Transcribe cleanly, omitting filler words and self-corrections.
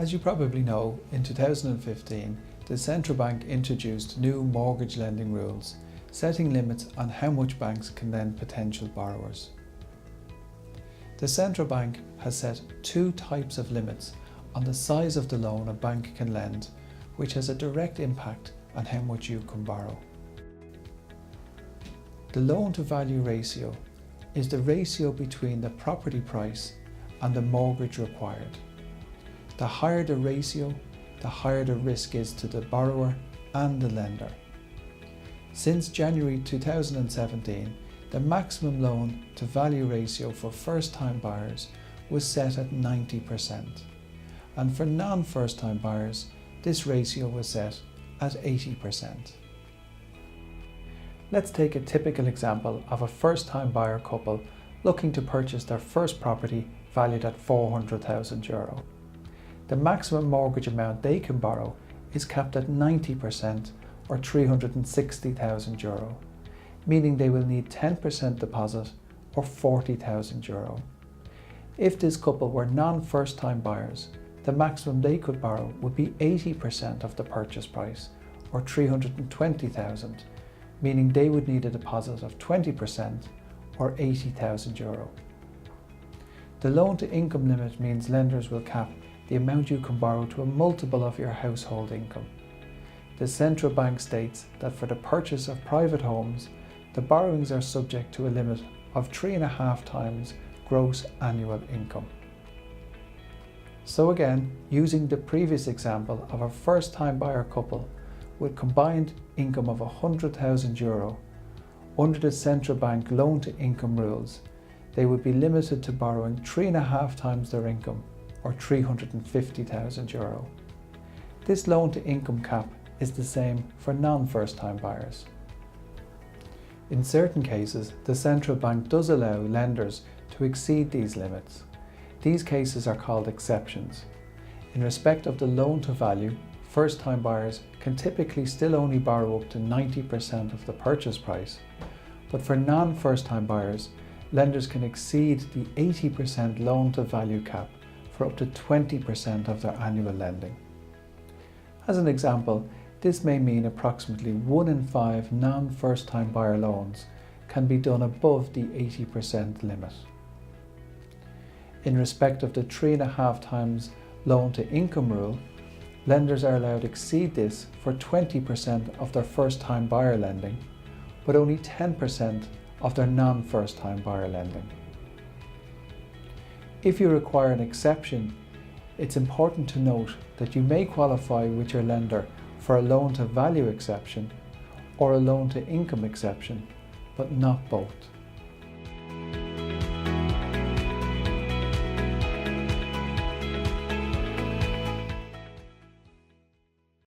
As you probably know, in 2015, the central bank introduced new mortgage lending rules, setting limits on how much banks can lend potential borrowers. The central bank has set two types of limits on the size of the loan a bank can lend, which has a direct impact on how much you can borrow. The loan-to-value ratio is the ratio between the property price and the mortgage required. The higher the ratio, the higher the risk is to the borrower and the lender. Since January 2017, the maximum loan-to-value ratio for first-time buyers was set at 90%, and for non-first-time buyers, this ratio was set at 80%. Let's take a typical example of a first-time buyer couple looking to purchase their first property valued at €400,000. The maximum mortgage amount they can borrow is capped at 90% or €360,000, meaning they will need 10% deposit or €40,000. If this couple were non-first-time buyers, the maximum they could borrow would be 80% of the purchase price or €320,000, meaning they would need a deposit of 20% or €80,000. The loan-to-income limit means lenders will cap the amount you can borrow to a multiple of your household income. The central bank states that for the purchase of private homes, the borrowings are subject to a limit of 3.5 times gross annual income. So again, using the previous example of a first-time buyer couple with combined income of €100,000, under the central bank loan-to-income rules, they would be limited to borrowing 3.5 times their income, or €350,000. This loan-to-income cap is the same for non-first-time buyers. In certain cases, the central bank does allow lenders to exceed these limits. These cases are called exceptions. In respect of the loan-to-value, first-time buyers can typically still only borrow up to 90% of the purchase price, but for non-first-time buyers, lenders can exceed the 80% loan-to-value cap for up to 20% of their annual lending. As an example, this may mean approximately 1 in 5 non-first-time buyer loans can be done above the 80% limit. In respect of the 3.5 times loan-to-income rule, lenders are allowed to exceed this for 20% of their first-time buyer lending, but only 10% of their non-first-time buyer lending. If you require an exception, it's important to note that you may qualify with your lender for a loan-to-value exception or a loan-to-income exception, but not both.